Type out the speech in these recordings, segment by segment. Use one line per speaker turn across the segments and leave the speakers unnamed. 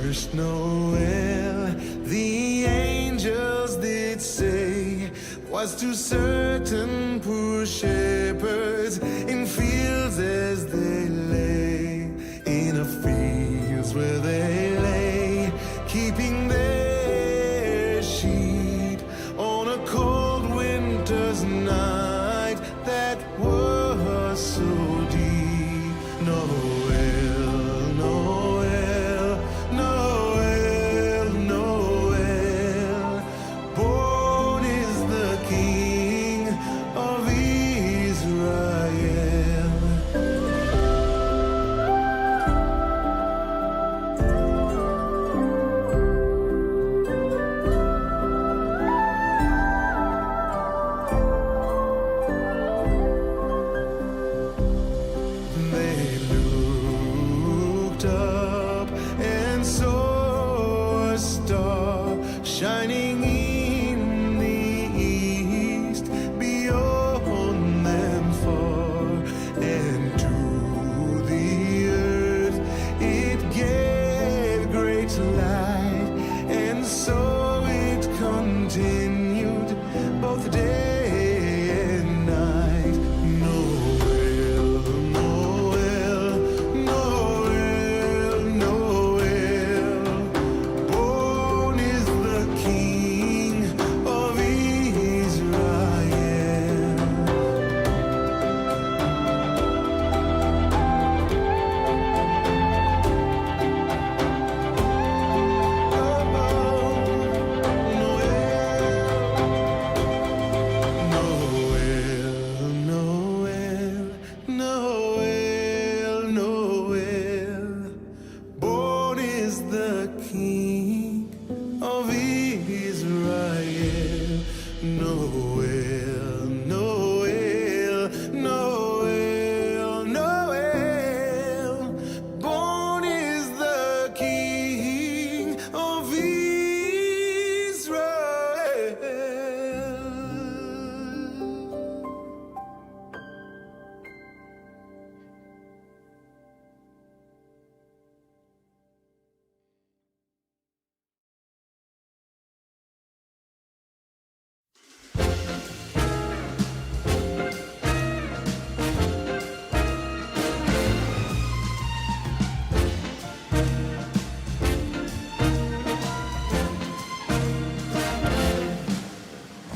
first Noel, the angels did say, was to certain poor shepherds in fields as they lay, in a fields where they lay, keeping their sheep on a cold winter's night that was so deep. Noel, Noel, Noel, Noel, born is the King of Israel. They looked up and saw a star shining in the east, beyond them far, and to the earth it gave great light, and so it continued both day and night. Noel, Noel, Noel, Noel, born is the King of Israel. Noel, Noel, Noel, born is the King of Israel. Noel, Noel, Noel, Noel, born is the King of Israel.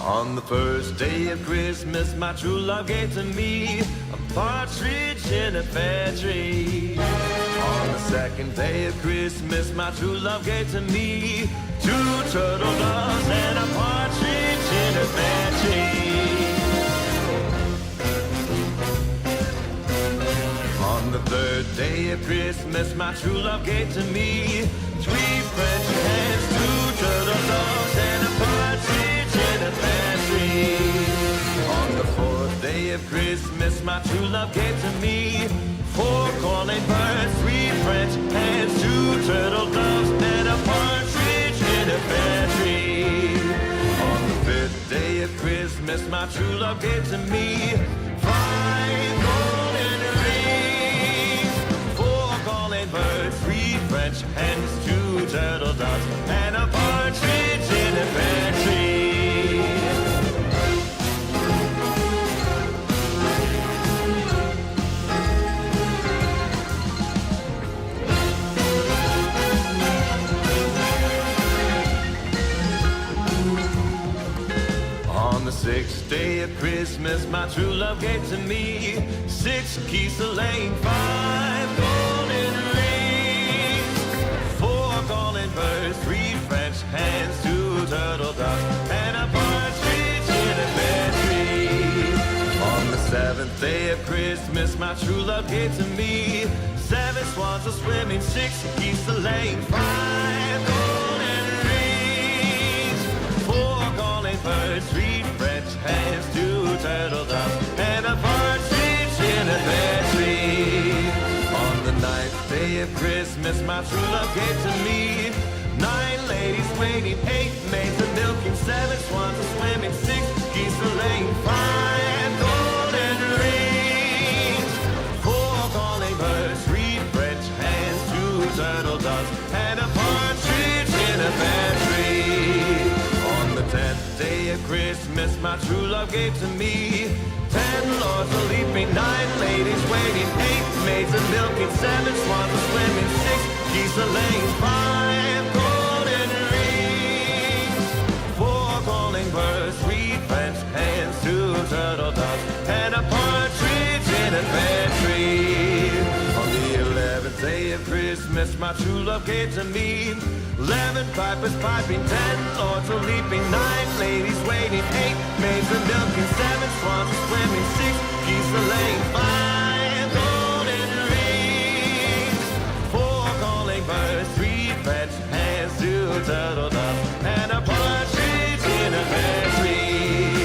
On the first day of Christmas, my true love gave to me a partridge in a pear tree. On the second day of Christmas, my true love gave to me two turtle doves and a partridge in a pear tree. On the third day of Christmas, my true love gave to me three French hens, two turtle doves, and a partridge in a pear tree. On the fourth day of Christmas, my true love gave to me four calling birds, three French hens, two turtle doves, and a partridge in a pear tree. On the fifth day of Christmas, my true love gave to me five golden rings, four calling birds, three French hens, two turtle doves, and a partridge in a pear tree. On the sixth day of Christmas, my true love gave to me six geese laying, five golden rings, four calling birds, three French hens, two turtle doves, and a partridge in a pear tree. On the seventh day of Christmas, my true love gave to me seven swans are swimming, six geese laying, five golden rings, four calling birds, three French hens, two turtle doves, and a partridge in a pear tree. On the ninth day of Christmas, my true love gave to me nine ladies waiting, eight maids a milking, seven swans a swimming, six geese a laying, five golden rings, four calling birds, three French hens, two turtle doves, and a partridge in a pear tree. On the 10th day of Christmas, my true love gave to me 10 lords a leaping, 9 ladies waiting, 8 maids a milking, 7 swans a swimming, 6 geese a laying, 5 golden rings, 4 calling birds, 3 French hens, 2 turtle doves, and a partridge in a pear tree. On the 11th day of Christmas, my true love gave to me 11 pipers piping, 10 lords a leaping, 9 ladies waiting, 8 maids a milking, 7 swans a swimming, 6 geese a laying, 5 golden rings, 4 calling birds, 3 French hens, 2 turtle doves, and a partridge in a pear tree.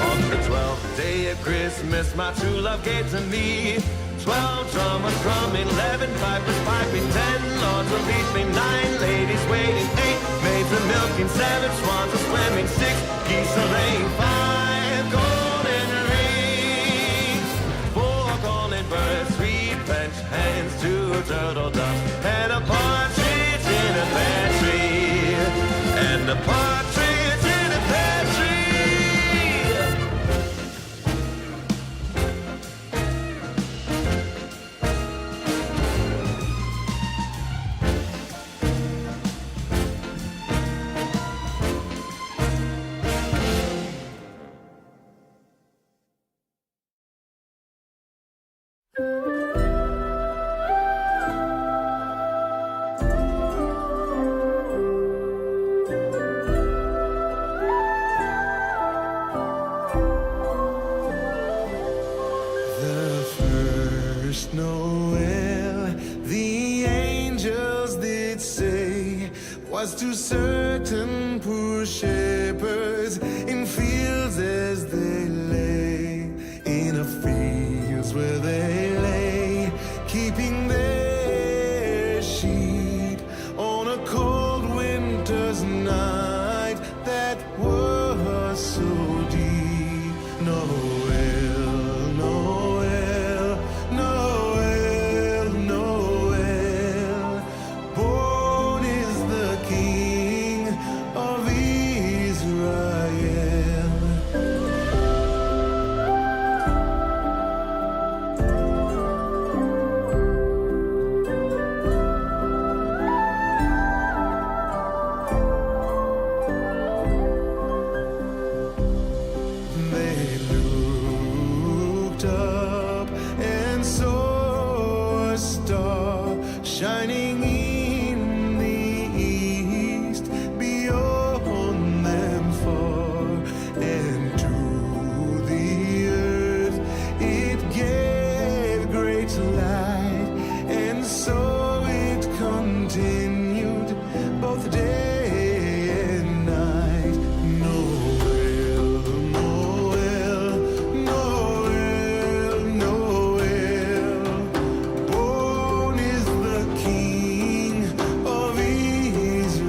On the 12th day of Christmas, my true love gave to me 12 drummers drumming, 11 pipers piping, 10 lords a leaping, 9 ladies waiting, 8 maids a milking, 7 swans a swimming, 6 geese a laying, 5 golden rings, 4 calling birds, 3 French hens, 2 turtle doves, and a partridge in a pear tree, and a partridge in a pear tree.
The first Noel, the angels did say, was to certain poor shepherds in fields as they lay, in a fields where they lay, keeping their sheep on a cold winter's night that was so deep. Noel, Noel, Noel, Noel, born is the King of Israel. They looked up and saw a star shining in the east, beyond them far, and to the earth it gave great light, and so it continued both day and night. Noel, Noel, Noel, Noel, born is the King of Israel.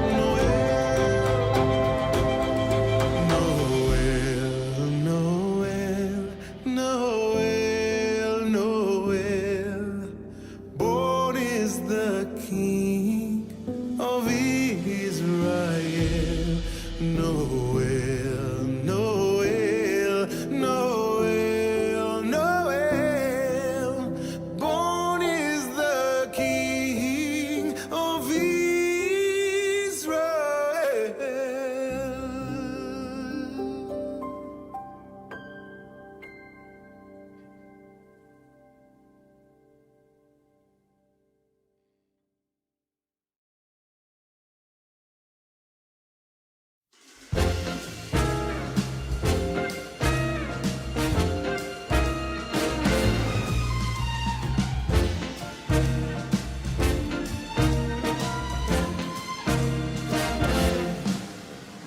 Noel, Noel, Noel, born is the King of Israel. Noel, Noel, Noel, Noel, born is the King of Israel.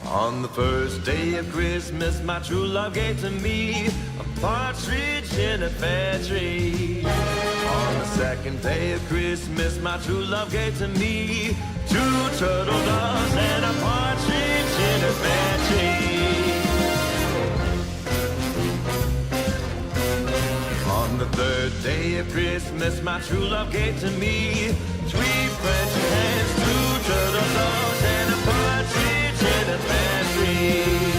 On the first day of Christmas, my true love gave to me a partridge in a pear tree. On the second day of Christmas, my true love gave to me 2 turtle doves, and a partridge in a pear tree. On the 3rd day of Christmas, my true love gave to me 3 French hens, 2 turtle doves, and a partridge in a pear tree.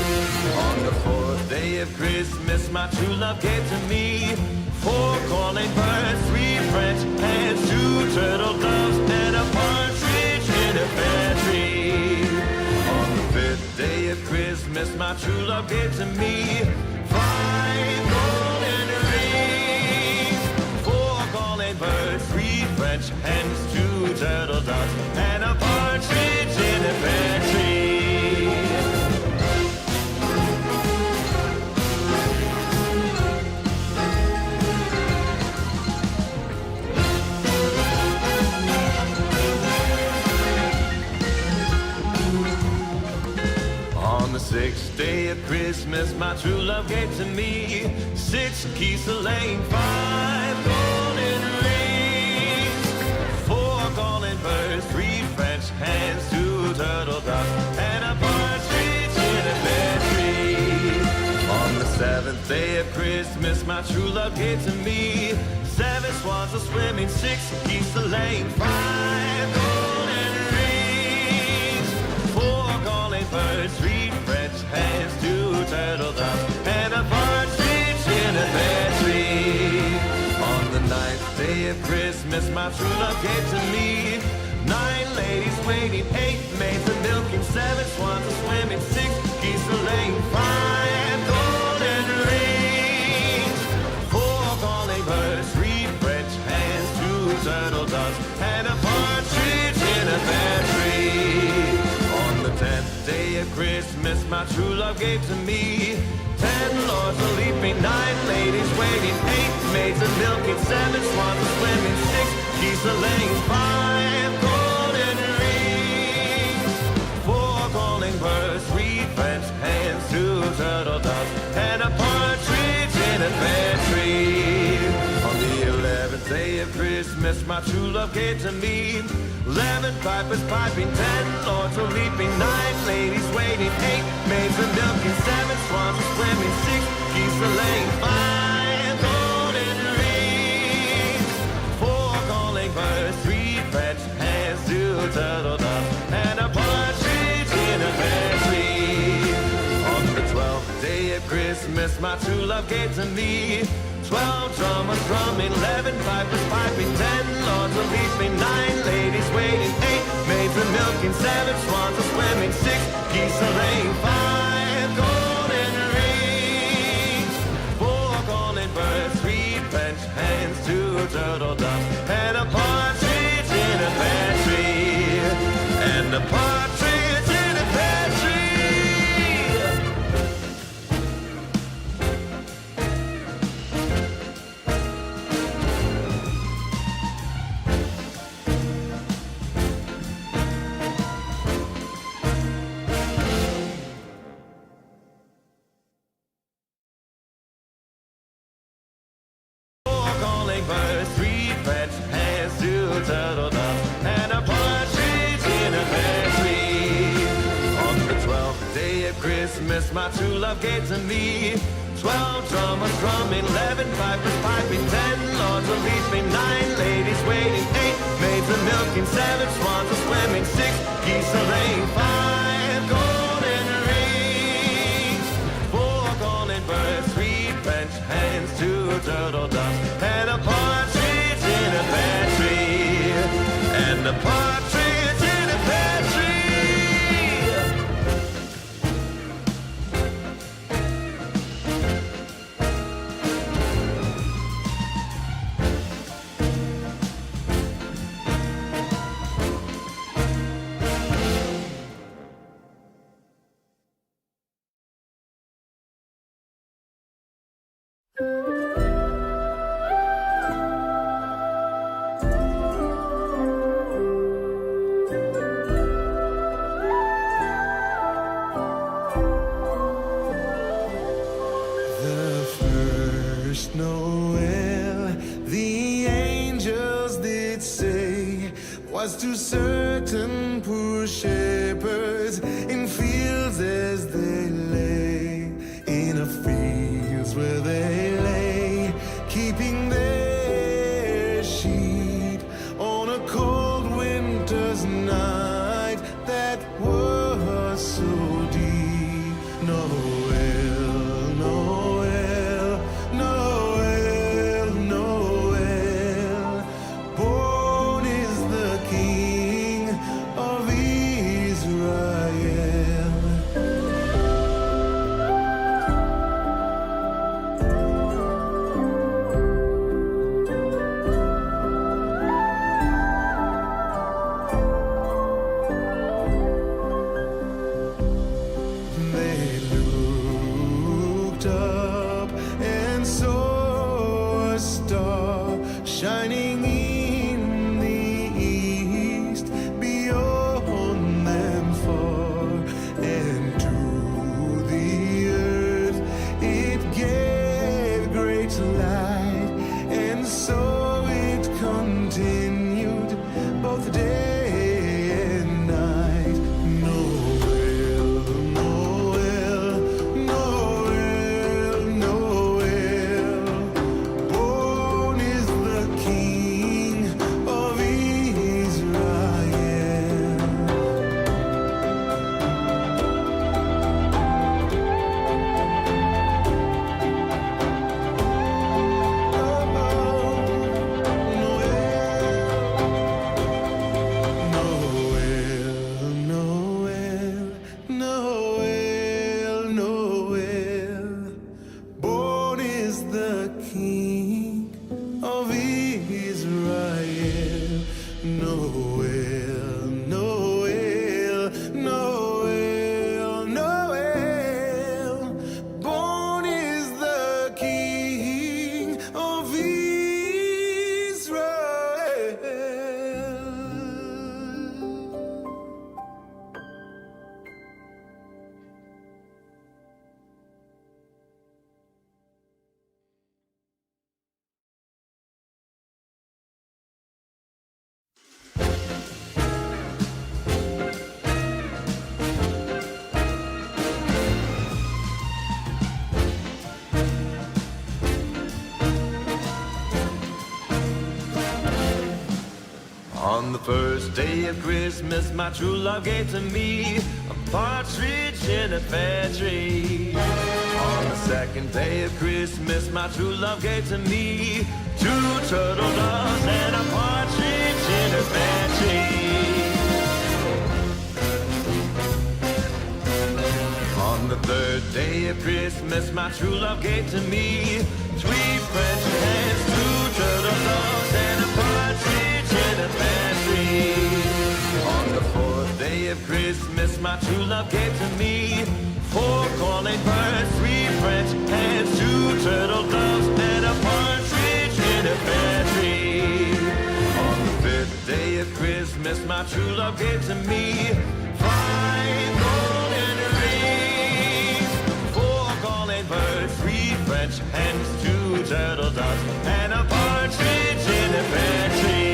On the 4th day of Christmas, my true love gave to me 4 calling birds, 3 French hens, 2 turtle doves, and a partridge in a pear tree. On the 5th day of Christmas, my true love gave to me 5 golden rings, 4 calling birds, 3 French hens, 2 turtle doves, and a partridge in a pear tree. On the 6th day of Christmas, my true love gave to me 6 geese laying, 5 golden rings, 4 calling birds, 3 French hens, 2 turtle doves, and a partridge in a pear tree. On the 7th day of Christmas, my true love gave to me 7 swans a swimming, 6 geese laying, 5 golden rings, 4 calling birds, 3 French hens, 2 turtle doves, and a partridge in a pear tree. On the 9th day of Christmas, my true love gave to me 9 ladies waiting, 8 maids a milking, 7 swans a swimming, 6 geese a laying, 5 golden rings, 4 calling birds, 3 French hens, 2 turtle doves, and a partridge in a pear tree. On the 10th day of Christmas, my true love gave to me 10 lords a leaping, 9 ladies waiting, 8 maids a milking, 7 swans a swimming, 6 geese a laying, 5 golden rings, 4 calling birds, 3 French hens, 2 turtle doves, and a partridge in a pear tree. On the 11th day of Christmas, my true love gave to me 11 pipers piping, 10 lords a leaping, 9 ladies waiting, 8 maids a milking, 7 swans a swimming, 6 geese a laying, 5 golden rings, 4 calling birds, 3 French hens, 2 turtle doves, and a partridge in a pear tree. On the 12th day of Christmas, my true love gave to me 12 drummers drumming, 11 pipers piping, 10 lords a leaping, 9 ladies waiting, 8 maids a milking, 7 swans a swimming, 6 geese a laying, 5 golden rings, 4 calling birds, 3 French hens, 2 turtle doves, and a partridge in a pear tree, and a partridge in a pear tree. Birds, 3 French hens, 2 turtle doves, and a partridge in a pear tree. On the 12th day of Christmas, my true love gave to me 12 drummers drumming, 11 pipers piping, 10 lords a leaping, 9 ladies waiting, 8 maids a milking, 7 swans a swimming, 6 geese a laying, 5 golden rings, 4 calling birds, 3 French hens, 2 turtle doves, and a partridge in a pear tree, and a partridge in a pear tree.
was to certain poor shepherds in fields as they lay, in a fields where they lay, keeping their sheep on a cold winter's night that was so deep. Noel, Noel, Noel, Noel, born is the King of Israel. They looked up and saw a star shining in the east, beyond them far, and to the earth it gave great light, and so it continued both day and night. Noel, Noel, Noel, Noel, born is the King of Israel. Noel, Noel, Noel, born is the King of Israel. Noel, Noel, Noel, Noel, born is the King of Israel.
On the first day of Christmas, my true love gave to me a partridge in a pear tree. On the second day of Christmas, my true love gave to me 2 turtle doves and a partridge in a pear tree. On the third day of Christmas, my true love gave to me 3 French hens, 2 turtle doves, and a partridge in a pear tree. On the fourth day of Christmas, my true love gave to me 4 calling birds, 3 French hens, 2 turtle doves, and a partridge in a pear tree. On the fifth day of Christmas, my true love gave to me 5 golden rings, 4 calling birds, 3 French hens, 2 turtle doves, and a partridge in a pear tree.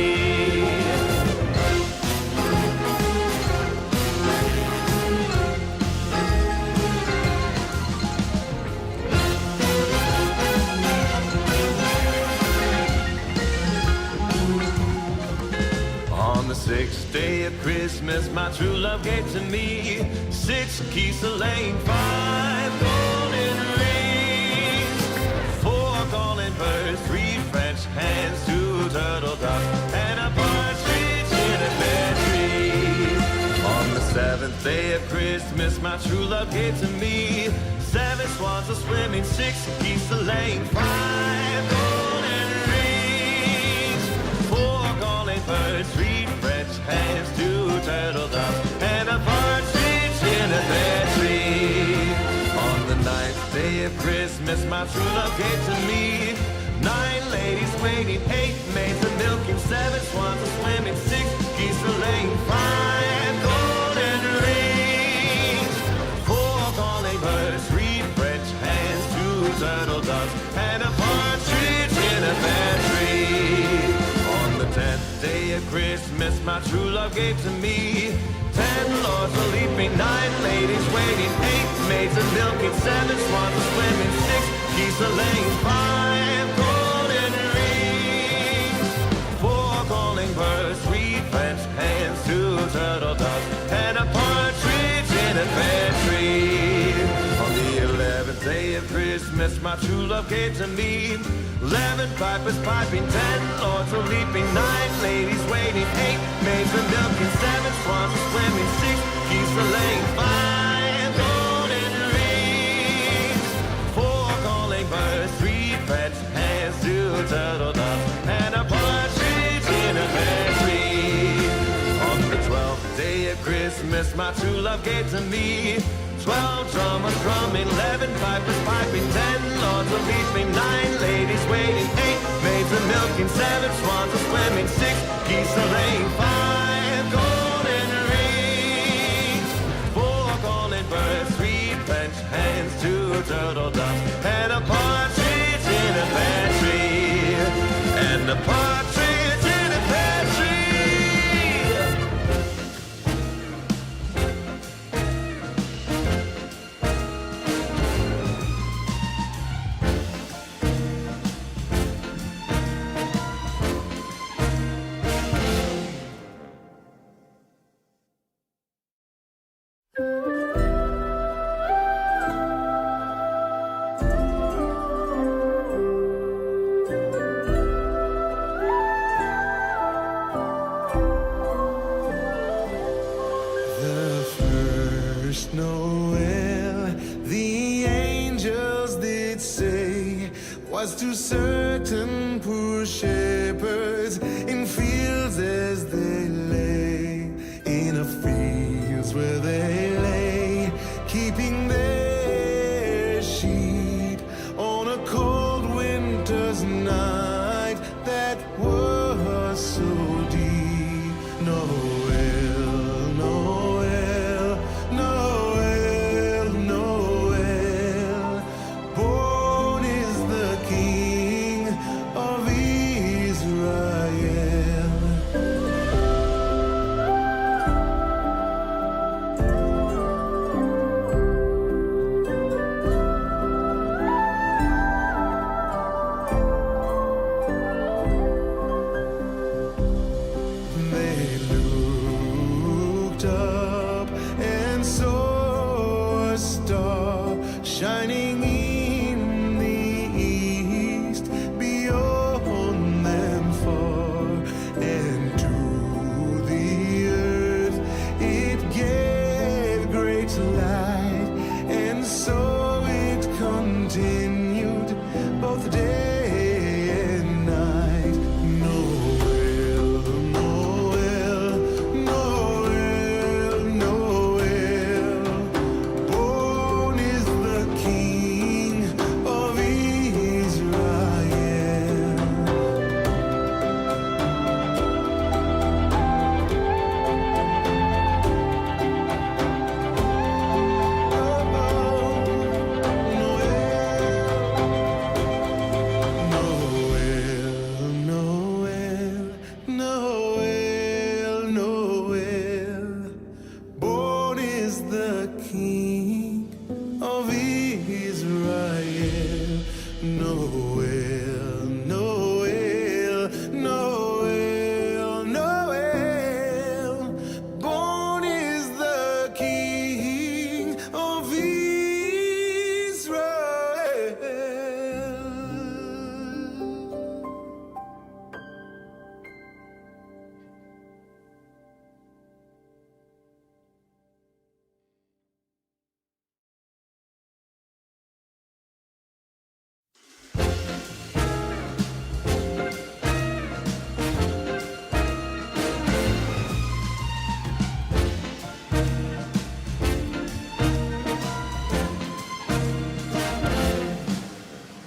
On the sixth day of Christmas, my true love gave to me 6 geese laying, 5 golden rings, 4 calling birds, 3 French hens, 2 turtle doves, and a partridge in a pear tree. On the seventh day of Christmas, my true love gave to me 7 swans a swimming, 6 geese laying, 5 golden rings, 4 calling birds, 3 French hens, 2 turtle doves, and a partridge in a pear tree. On the ninth day of Christmas, my true love gave to me 9 ladies waiting, 8 maids a milking, 7 swans a swimming, 6 geese a laying, 5 golden rings, 4 calling birds, 3 French hens, 2 turtle doves, and a partridge in a pear tree. On the 10th day of Christmas, Christmas my true love gave to me. 10 lords a leaping, 9 ladies waiting, 8 maids a milking, 7 swans a swimming, 6 geese a laying, 5 golden rings, 4 calling birds, 3 French hens, 2 turtle doves, and a partridge in a pear tree. On the 11th day of Christmas my true love gave to me. 11 pipers piping, 10 lords a leaping, 9 ladies waiting, 8 maids a milking, 7 swans a swimming, 6 geese a laying, 5 golden rings, 4 calling birds, 3 French hens, 2 turtle doves, and a partridge in a pear tree. On the 12th day of Christmas my true love gave to me. 12 drummers drumming, 11 pipers piping, 10 lords a leaping, 9 ladies waiting, 8 maids a milking, 7 swans a swimming, 6 geese a laying, 5 golden rings, 4 calling birds, 3 French hens, 2 turtle doves, and a partridge in a pear tree, and a partridge in a pear tree.
The first Noel, the angels did say, was to certain poor shepherds in fields as they lay, in a fields where they lay, keeping their sheep on a cold winter's night that was so deep. Noel, Noel, Noel, Noel, born is the King of Israel. They looked up and saw a star shining in the east, beyond them far, and to the earth it gave great light, and so it continued both day and night. Noel, Noel, Noel, Noel, born is the King of Israel. Noel, Noel, Noel, born is the King of Israel. Noel, Noel, Noel, Noel, born is the King of Israel.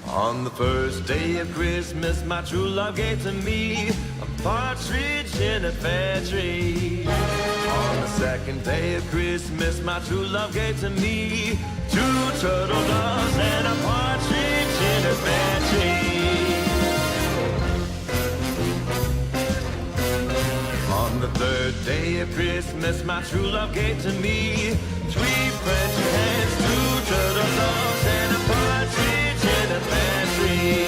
On the first day of Christmas my true love gave to me a partridge in a pear tree. On the second day of Christmas my true love gave to me 2 turtle doves and a partridge in a pear tree. On the Christmas my true love gave to me. Three French hens, two turtle doves, and a partridge in a pear tree.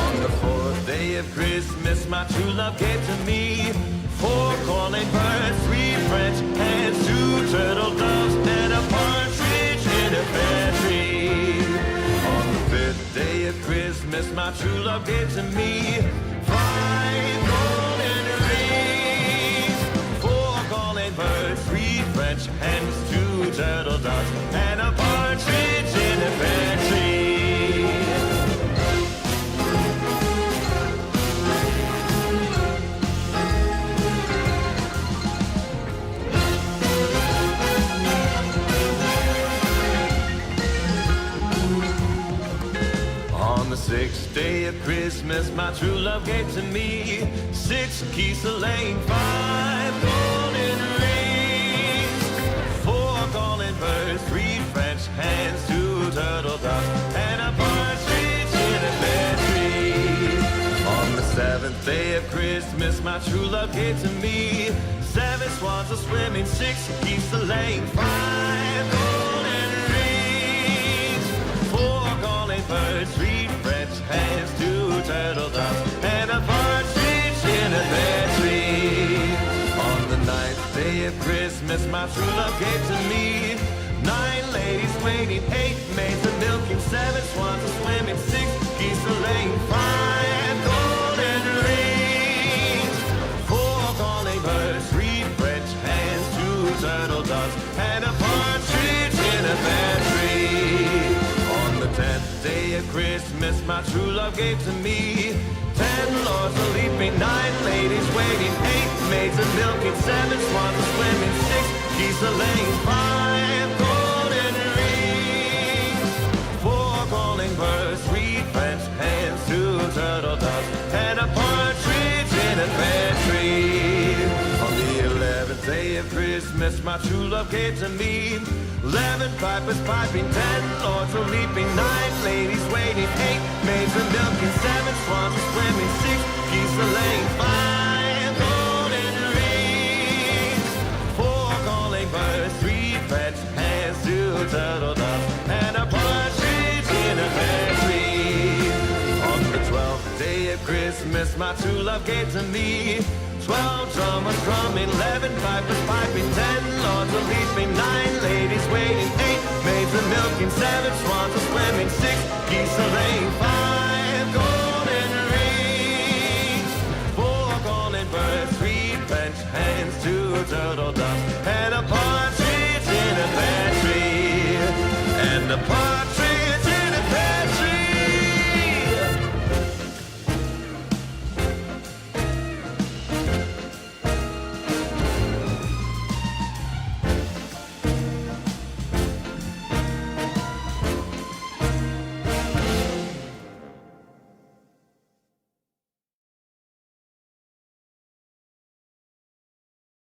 On the fourth day of Christmas my true love gave to me. Four calling birds, three French hens, two turtle doves, and a partridge in a pear tree. On the fifth day of Christmas my true love gave to me. Five golden rings, four calling birds, three French hens, two turtle doves, and a partridge in a pear tree. On the sixth day of Christmas my true love gave to me. Six geese a-laying, five golden rings, four calling birds, three French hens, two turtle doves, and a partridge in a pear tree. On the seventh day of Christmas my true love gave to me. Seven swans a-swimming, six geese a-laying, five golden rings, four calling birds, three French hens, two turtle doves, and a partridge in a pear tree. On the ninth day of Christmas my true love gave to me. Nine ladies waiting, eight maids a milking, seven swans a swimming, six geese a laying, five golden rings, four calling birds, three French hens, two turtle doves, and a partridge in a pear tree. On the 10th day of Christmas my true love gave to me. 10 lords a leaping, 9 ladies waiting, 8 maids a milking, 7 swans a swimming, 6 geese a laying, 5 golden rings, 4 calling birds, 3 French hens, 2 turtle doves, and a partridge in a pear tree. On the 11th day of Christmas my true love gave to me. 11 pipers piping, 10 lords a leaping, 9 ladies waiting, 8 maids a milking, 7 swans a swimming, 6 geese a laying, 5 golden rings, 4 calling birds, 3 French hens, 2 turtle doves, and a partridge in a pear tree. On the 12th day of Christmas my true love gave to me. 12 drummers drumming, 11 pipers piping, 10 lords a leaping, 9 ladies waiting, 8 maids a milking, 7 swans a swimming, 6 geese a laying,